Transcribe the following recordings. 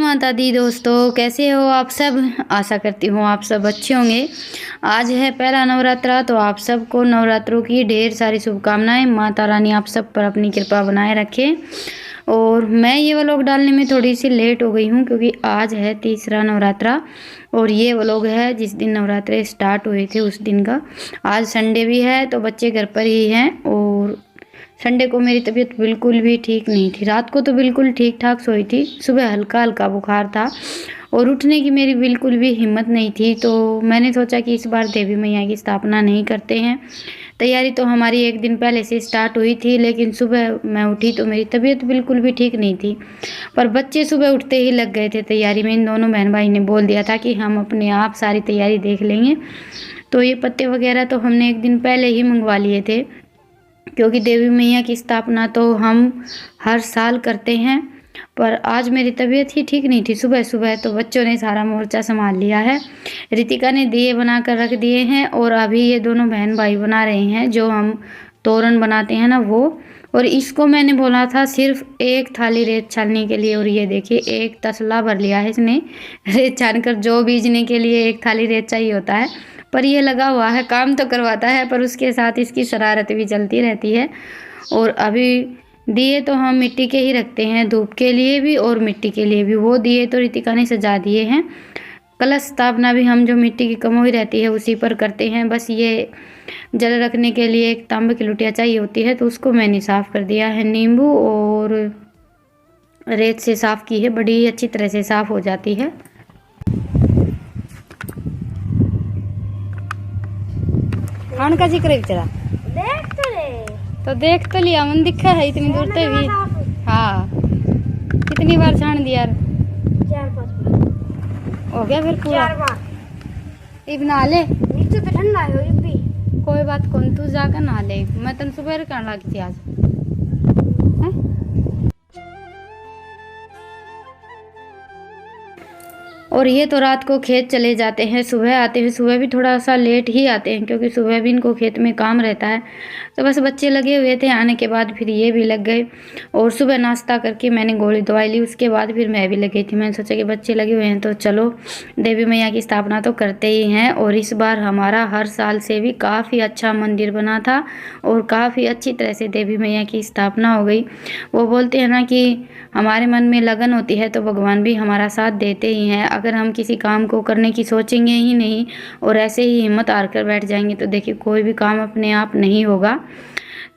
माता दी दोस्तों, कैसे हो आप सब। आशा करती हूँ आप सब अच्छे होंगे। आज है पहला नवरात्रा, तो आप सबको नवरात्रों की ढेर सारी शुभकामनाएं। माता रानी आप सब पर अपनी कृपा बनाए रखे। और मैं ये व्लॉग डालने में थोड़ी सी लेट हो गई हूँ क्योंकि आज है तीसरा नवरात्रा और ये व्लॉग है जिस दिन नवरात्रे स्टार्ट हुए थे उस दिन का। आज संडे भी है तो बच्चे घर पर ही हैं और संडे को मेरी तबीयत बिल्कुल भी ठीक नहीं थी। रात को तो बिल्कुल ठीक ठाक सोई थी, सुबह हल्का हल्का बुखार था और उठने की मेरी बिल्कुल भी हिम्मत नहीं थी। तो मैंने सोचा कि इस बार देवी मैया की स्थापना नहीं करते हैं। तैयारी तो हमारी एक दिन पहले से स्टार्ट हुई थी, लेकिन सुबह मैं उठी तो मेरी तबीयत बिल्कुल भी ठीक नहीं थी। पर बच्चे सुबह उठते ही लग गए थे तैयारी में। इन दोनों बहन भाई ने बोल दिया था कि हम अपने आप सारी तैयारी देख लेंगे। तो ये पत्ते वगैरह तो हमने एक दिन पहले ही मंगवा लिए थे क्योंकि देवी मैया की स्थापना तो हम हर साल करते हैं। पर आज मेरी तबीयत ही ठीक नहीं थी सुबह सुबह, तो बच्चों ने सारा मोर्चा संभाल लिया है। रितिका ने दिए बना कर रख दिए हैं और अभी ये दोनों बहन भाई बना रहे हैं जो हम तोरण बनाते हैं ना वो। और इसको मैंने बोला था सिर्फ एक थाली रेत छानने के लिए और ये देखिए एक तसला भर लिया है इसने रेत छान कर। जो बीजने के लिए एक थाली रेत चाहिए होता है, पर ये लगा हुआ है, काम तो करवाता है पर उसके साथ इसकी शरारत भी चलती रहती है। और अभी दिए तो हम मिट्टी के ही रखते हैं, धूप के लिए भी और मिट्टी के लिए भी। वो दिए तो रितिका ने सजा दिए हैं। कलश स्थापना भी हम जो मिट्टी की कमोई रहती है उसी पर करते हैं। बस ये जल रखने के लिए एक तांबे की लुटिया चाहिए होती है, तो उसको मैंने साफ़ कर दिया है। नींबू और रेत से साफ़ की है, बड़ी अच्छी तरह से साफ़ हो जाती है। खान का जिक्र है चला देख तो लिया, मन दिखा है इतनी दूर तक भी। हाँ, कितनी बार छान दिया? 4-5 बार हो गया फिर पूरा। 4 बार। इब नहा ले, नीचे तो ठंडा है ये भी। कोई बात कौन, तू जाकर नहा ले। मैं तन सुबह करने लगी थी आज। और ये तो रात को खेत चले जाते हैं, सुबह आते हैं। सुबह भी थोड़ा सा लेट ही आते हैं क्योंकि सुबह भी इनको खेत में काम रहता है। तो बस बच्चे लगे हुए थे, आने के बाद फिर ये भी लग गए। और सुबह नाश्ता करके मैंने गोली दवाई ली, उसके बाद फिर मैं भी लग गई थी। मैंने सोचा कि बच्चे लगे हुए हैं तो चलो देवी मैया की स्थापना तो करते ही हैं। और इस बार हमारा हर साल से भी काफ़ी अच्छा मंदिर बना था और काफ़ी अच्छी तरह से देवी मैया की स्थापना हो गई। वो बोलते हैं ना कि हमारे मन में लगन होती है तो भगवान भी हमारा साथ देते ही हैं। अगर हम किसी काम को करने की सोचेंगे ही नहीं और ऐसे ही हिम्मत हार कर बैठ जाएंगे तो देखिए कोई भी काम अपने आप नहीं होगा।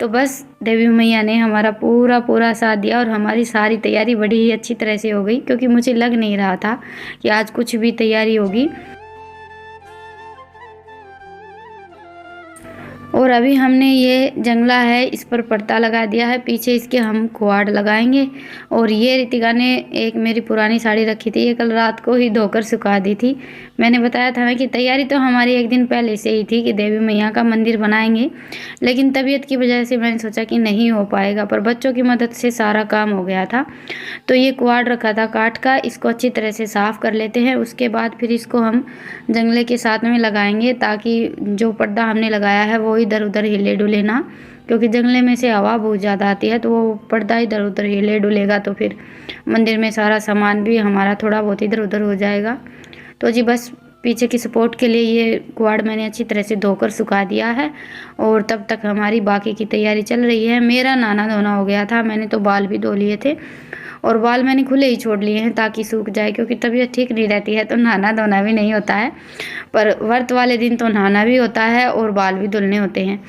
तो बस देवी मैया ने हमारा पूरा साथ दिया और हमारी सारी तैयारी बड़ी ही अच्छी तरह से हो गई क्योंकि मुझे लग नहीं रहा था कि आज कुछ भी तैयारी होगी। और अभी हमने ये जंगला है इस पर पर्दा लगा दिया है, पीछे इसके हम कुआड़ लगाएंगे। और ये रितिका ने एक मेरी पुरानी साड़ी रखी थी, ये कल रात को ही धोकर सुखा दी थी। मैंने बताया था ना कि तैयारी तो हमारी एक दिन पहले से ही थी कि देवी मैया का मंदिर बनाएंगे, लेकिन तबीयत की वजह से मैंने सोचा कि नहीं हो पाएगा। पर बच्चों की मदद से सारा काम हो गया था। तो ये कुआड़ रखा था काठ का, इसको अच्छी तरह से साफ़ कर लेते हैं। उसके बाद फिर इसको हम जंगले के साथ में लगाएंगे ताकि जो पर्दा हमने लगाया है वो इधर उधर हिले डुले ना, क्योंकि जंगले में से हवा बहुत ज़्यादा आती है तो वो पर्दा इधर उधर हिले डुलेगा तो फिर मंदिर में सारा सामान भी हमारा थोड़ा बहुत इधर उधर हो जाएगा। तो जी बस पीछे की सपोर्ट के लिए ये कुआड़ मैंने अच्छी तरह से धोकर सुखा दिया है और तब तक हमारी बाकी की तैयारी चल रही है। मेरा नहाना धोना हो गया था, मैंने तो बाल भी धो लिए थे और बाल मैंने खुले ही छोड़ लिए हैं ताकि सूख जाए, क्योंकि तबीयत ठीक नहीं रहती है तो नहाना धोना भी नहीं होता है। पर व्रत वाले दिन तो नहाना भी होता है और बाल भी धुलने होते हैं।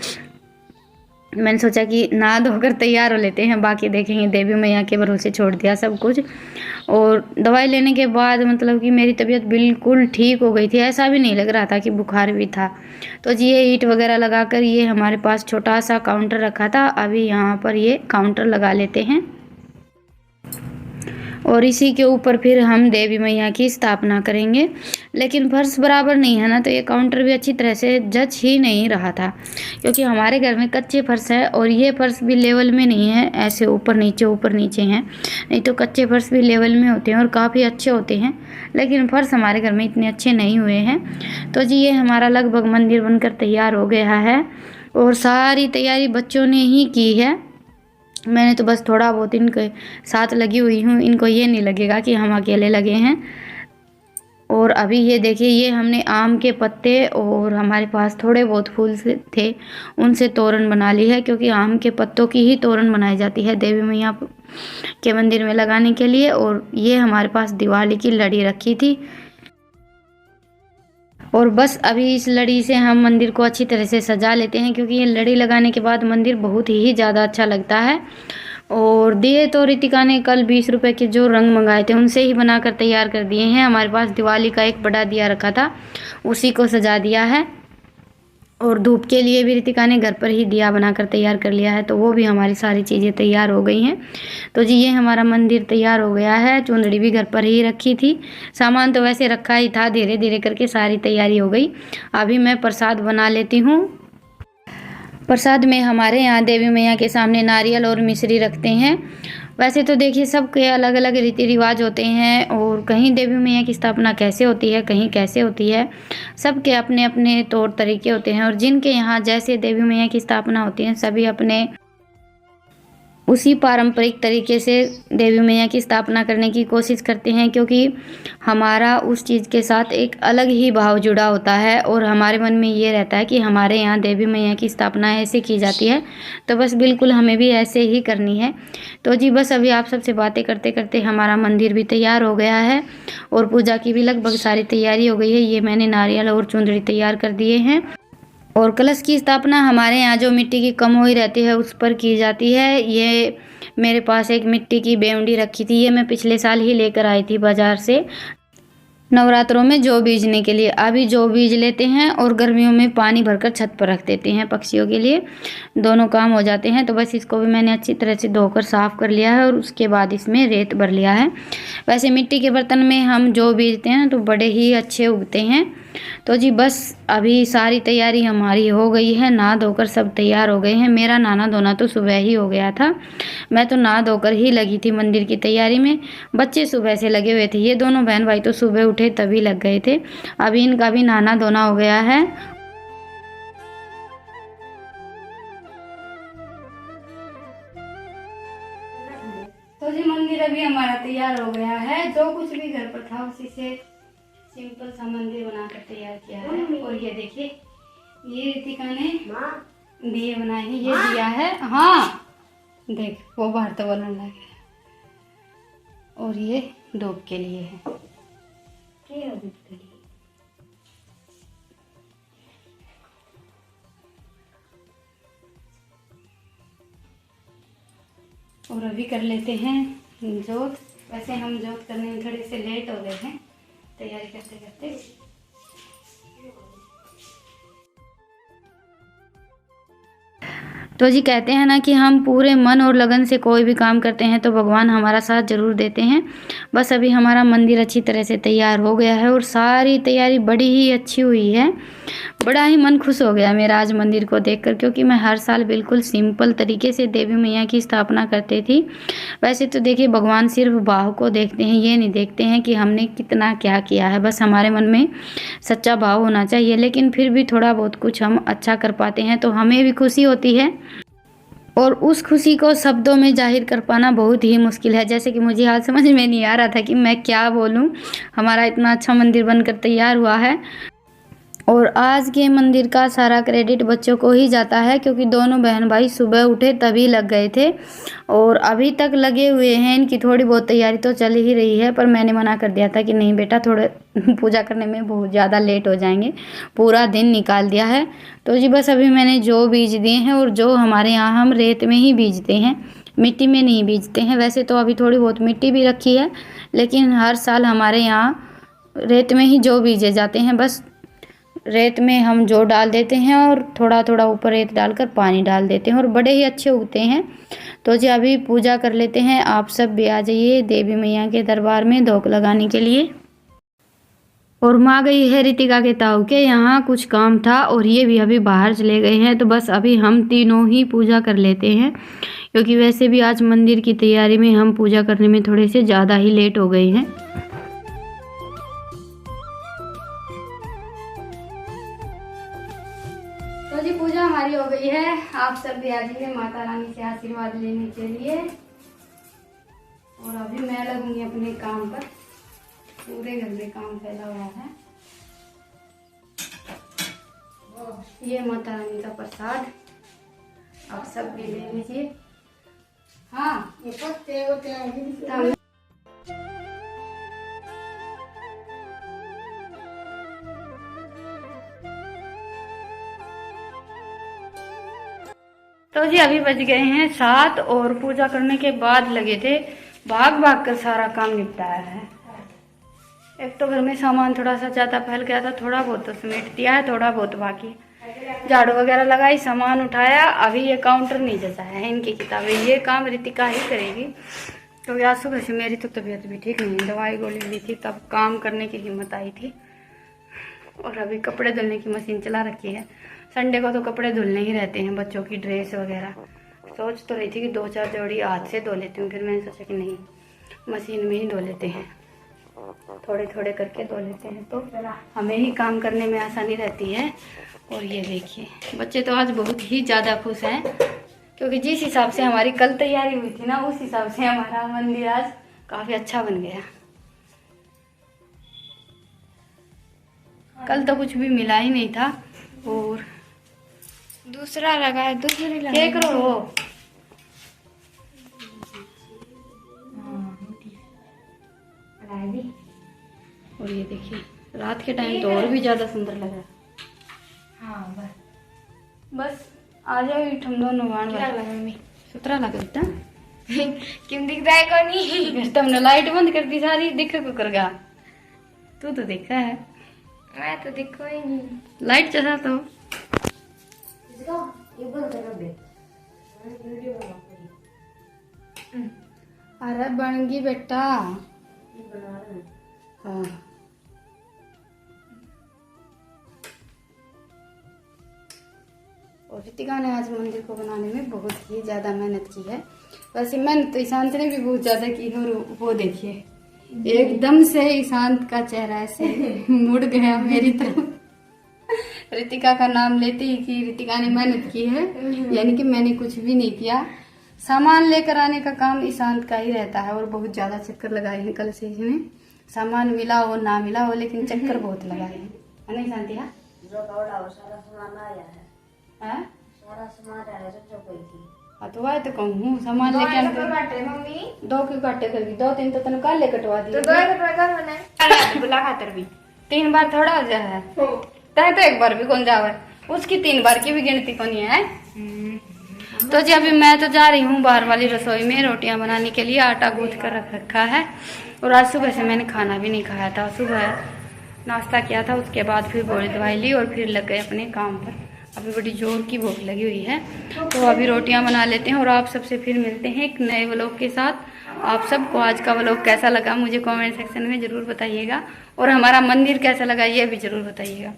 मैंने सोचा कि नहा धोकर तैयार हो लेते हैं, बाकी देखेंगे। देवी मैया के भरोसे छोड़ दिया सब कुछ। और दवाई लेने के बाद मतलब कि मेरी तबीयत बिल्कुल ठीक हो गई थी, ऐसा भी नहीं लग रहा था कि बुखार भी था। तो जी ये ईंट वगैरह लगाकर ये हमारे पास छोटा सा काउंटर रखा था, अभी यहाँ पर ये काउंटर लगा लेते हैं और इसी के ऊपर फिर हम देवी मैया की स्थापना करेंगे। लेकिन फर्श बराबर नहीं है ना, तो ये काउंटर भी अच्छी तरह से जच ही नहीं रहा था क्योंकि हमारे घर में कच्चे फर्श है और ये फर्श भी लेवल में नहीं है, ऐसे ऊपर नीचे हैं। नहीं तो कच्चे फर्श भी लेवल में होते हैं और काफ़ी अच्छे होते हैं, लेकिन फर्श हमारे घर में इतने अच्छे नहीं हुए हैं। तो जी ये हमारा लगभग मंदिर बनकर तैयार हो गया है और सारी तैयारी बच्चों ने ही की है। मैंने तो बस थोड़ा बहुत इनके साथ लगी हुई हूँ, इनको ये नहीं लगेगा कि हम अकेले लगे हैं। और अभी ये देखिए, ये हमने आम के पत्ते और हमारे पास थोड़े बहुत फूल थे, उनसे तोरण बना ली है, क्योंकि आम के पत्तों की ही तोरण बनाई जाती है देवी मैया के मंदिर में लगाने के लिए। और ये हमारे पास दिवाली की लड़ी रखी थी, और बस अभी इस लड़ी से हम मंदिर को अच्छी तरह से सजा लेते हैं, क्योंकि ये लड़ी लगाने के बाद मंदिर बहुत ही ज़्यादा अच्छा लगता है। और दिए तो रितिका ने कल 20 रुपए के जो रंग मंगाए थे उनसे ही बनाकर तैयार कर दिए हैं। हमारे पास दिवाली का एक बड़ा दिया रखा था, उसी को सजा दिया है। और धूप के लिए भी रितिका ने घर पर ही दिया बनाकर तैयार कर लिया है, तो वो भी हमारी सारी चीज़ें तैयार हो गई हैं। तो जी ये हमारा मंदिर तैयार हो गया है। चुनरी भी घर पर ही रखी थी, सामान तो वैसे रखा ही था, धीरे धीरे करके सारी तैयारी हो गई। अभी मैं प्रसाद बना लेती हूँ। प्रसाद में हमारे यहाँ देवी मैया के सामने नारियल और मिश्री रखते हैं। वैसे तो देखिए सबके अलग अलग रीति रिवाज होते हैं, और कहीं देवी मैया की स्थापना कैसे होती है, कहीं कैसे होती है, सबके अपने अपने तौर तरीके होते हैं। और जिनके यहाँ जैसे देवी मैया की स्थापना होती है, सभी अपने उसी पारंपरिक तरीके से देवी मैया की स्थापना करने की कोशिश करते हैं, क्योंकि हमारा उस चीज़ के साथ एक अलग ही भाव जुड़ा होता है। और हमारे मन में ये रहता है कि हमारे यहाँ देवी मैया की स्थापना ऐसे की जाती है, तो बस बिल्कुल हमें भी ऐसे ही करनी है। तो जी बस अभी आप सबसे बातें करते करते हमारा मंदिर भी तैयार हो गया है, और पूजा की भी लगभग सारी तैयारी हो गई है। ये मैंने नारियल और चुंदरी तैयार कर दिए हैं। और कलश की स्थापना हमारे यहाँ जो मिट्टी की कम हुई रहती है उस पर की जाती है। ये मेरे पास एक मिट्टी की बेवंडी रखी थी, ये मैं पिछले साल ही लेकर आई थी बाज़ार से, नवरात्रों में जौ बीजने के लिए। अभी जौ बीज लेते हैं और गर्मियों में पानी भरकर छत पर रख देते हैं पक्षियों के लिए, दोनों काम हो जाते हैं। तो बस इसको भी मैंने अच्छी तरह से धोकर साफ़ कर लिया है, और उसके बाद इसमें रेत भर लिया है। वैसे मिट्टी के बर्तन में हम जौ बीजते हैं तो बड़े ही अच्छे उगते हैं। तो जी बस अभी सारी तैयारी हमारी हो गई है, नहा धोकर सब तैयार हो गए हैं। मेरा नहाना धोना तो सुबह ही हो गया था, मैं तो नहा धोकर ही लगी थी मंदिर की तैयारी में। बच्चे सुबह से लगे हुए थे, ये दोनों बहन भाई तो सुबह उठे तभी लग गए थे। अभी इनका भी नहाना धोना हो गया है। तो जी मंदिर अभी हमारा तैयार हो गया है। जो कुछ भी घर पर था उसी से सिंपल सा मंदिर बनाकर तैयार किया है। और ये देखिए, ये रितिका ने दिए बनाए हैं, ये दिया है। हाँ देख, वो बाहर तो बोलने लगे। और ये धूप के लिए है, धूप के लिए। और अभी कर लेते हैं जोत। वैसे हम जोत करने में थोड़े से लेट हो गए हैं तैयारी करते करते। तो जी कहते हैं ना कि हम पूरे मन और लगन से कोई भी काम करते हैं तो भगवान हमारा साथ जरूर देते हैं। बस अभी हमारा मंदिर अच्छी तरह से तैयार हो गया है, और सारी तैयारी बड़ी ही अच्छी हुई है। बड़ा ही मन खुश हो गया मेरा आज मंदिर को देखकर, क्योंकि मैं हर साल बिल्कुल सिंपल तरीके से देवी मैया की स्थापना करती थी। वैसे तो देखिए भगवान सिर्फ भाव को देखते हैं, ये नहीं देखते हैं कि हमने कितना क्या किया है। बस हमारे मन में सच्चा भाव होना चाहिए, लेकिन फिर भी थोड़ा बहुत कुछ हम अच्छा कर पाते हैं तो हमें भी खुशी होती है। और उस खुशी को शब्दों में जाहिर कर पाना बहुत ही मुश्किल है। जैसे कि मुझे आज समझ में नहीं आ रहा था कि मैं क्या बोलूं। हमारा इतना अच्छा मंदिर बनकर तैयार हुआ है, और आज के मंदिर का सारा क्रेडिट बच्चों को ही जाता है, क्योंकि दोनों बहन भाई सुबह उठे तभी लग गए थे, और अभी तक लगे हुए हैं। इनकी थोड़ी बहुत तैयारी तो चल ही रही है, पर मैंने मना कर दिया था कि नहीं बेटा, थोड़े पूजा करने में बहुत ज़्यादा लेट हो जाएंगे। पूरा दिन निकाल दिया है। तो जी बस अभी मैंने जो बीज दिए हैं, और जो हमारे यहाँ हम रेत में ही बीजते हैं, मिट्टी में नहीं बीजते हैं। वैसे तो अभी थोड़ी बहुत मिट्टी भी रखी है, लेकिन हर साल हमारे यहाँ रेत में ही जो बीजे जाते हैं। बस रेत में हम जो डाल देते हैं, और थोड़ा थोड़ा ऊपर रेत डालकर पानी डाल देते हैं, और बड़े ही अच्छे उगते हैं। तो जी अभी पूजा कर लेते हैं। आप सब भी आ जाइए देवी मैया के दरबार में धोक लगाने के लिए। और माँ गई है रितिका के ताऊ के यहाँ, कुछ काम था, और ये भी अभी बाहर चले गए हैं। तो बस अभी हम तीनों ही पूजा कर लेते हैं, क्योंकि वैसे भी आज मंदिर की तैयारी में हम पूजा करने में थोड़े से ज़्यादा ही लेट हो गए हैं। तो जी पूजा हमारी हमारी हो गई है। आप सब भी आ जाइए माता रानी से आशीर्वाद लेने के लिए। और अभी मैं लगूंगी अपने काम पर। पूरे घर में काम फैला हुआ है। ये माता रानी का प्रसाद आप सब भी ले लीजिए। हाँ ये पत्ते होते हैं। तो जी अभी बज गए हैं 7 और पूजा करने के बाद लगे थे भाग भाग कर सारा काम निपटाया है। एक तो घर में सामान थोड़ा सा ज़्यादा फैल गया था, थोड़ा बहुत तो समेट दिया है, थोड़ा बहुत बाकी झाड़ू वगैरह लगाई, सामान उठाया। अभी ये काउंटर नहीं जचा है, इनकी किताबें, ये काम रितिका ही करेगी क्योंकि आज सुबह से मेरी तो तबीयत भी ठीक नहीं, दवाई गोली ली थी तब काम करने की हिम्मत आई थी। और अभी कपड़े धुलने की मशीन चला रखी है। संडे को तो कपड़े धुलने ही रहते हैं, बच्चों की ड्रेस वगैरह। सोच तो रही थी कि 2-4 जोड़ी हाथ से धो लेती हूँ, फिर मैंने सोचा कि नहीं मशीन में ही धो लेते हैं, थोड़े थोड़े करके धो लेते हैं तो हमें ही काम करने में आसानी रहती है। और ये देखिए बच्चे तो आज बहुत ही ज़्यादा खुश हैं क्योंकि जिस हिसाब से हमारी कल तैयारी हुई थी ना, उस हिसाब से हमारा मंदिर आज काफ़ी अच्छा बन गया। कल तो कुछ भी मिला ही नहीं था। और दूसरा लगा है, दूसरी लगा क्या करो हो और ये देखिए रात के टाइम तो और भी ज्यादा सुंदर लग रहा है। हाँ बस आ जाओ हम दोनों मम्मी सुतरा लग रहा क्यों दिख रहा है कोनी? तुमने लाइट बंद कर दी सारी, दिख को कर गया। तू तो देखा है, मैं तो दिखो ही नहीं। लाइट चला तो अरे बन गई बेटा। हाँ और रितिका ने आज मंदिर को बनाने में बहुत ही ज्यादा मेहनत की है। वैसे मेहनत तो ईशांत ने भी बहुत ज्यादा की है। और वो देखिए एकदम से ईशांत का चेहरा ऐसे मुड़ गया मेरी तरफ रितिका का नाम लेते ही कि रितिका ने मेहनत की है, यानी कि मैंने कुछ भी नहीं किया। सामान लेकर आने का काम ईशांत का ही रहता है और बहुत ज्यादा चक्कर लगाए हैं कल से इसमें। सामान मिला हो ना मिला हो लेकिन चक्कर बहुत लगाए हैं, है ना ईशांतिया? सारा सामान आया है। हैं? सारा सामान आया जो कोई थी। हाँ तो वह तो कहूँ सामान लेके आने मम्मी 2 क्यों काटे कर भी 2-3 तो तने काले कटवा दी। तो 2 कटवा मैंने बुला खातर भी 3 बार थोड़ा हो जाए तय तो 1 बार भी कौन जावे, उसकी 3 बार की भी गिनती कौन है। तो जी अभी मैं तो जा रही हूँ बाहर वाली रसोई में रोटियां बनाने के लिए। आटा गूंथ कर रख रखा है और आज सुबह से मैंने खाना भी नहीं खाया था। सुबह नाश्ता किया था, उसके बाद फिर गोली दवाई ली और फिर लग गए अपने काम पर। अभी बड़ी जोर की भूख लगी हुई है तो अभी रोटियां बना लेते हैं और आप सबसे फिर मिलते हैं एक नए व्लॉग के साथ। आप सबको आज का व्लॉग कैसा लगा मुझे कमेंट सेक्शन में ज़रूर बताइएगा और हमारा मंदिर कैसा लगा ये भी ज़रूर बताइएगा।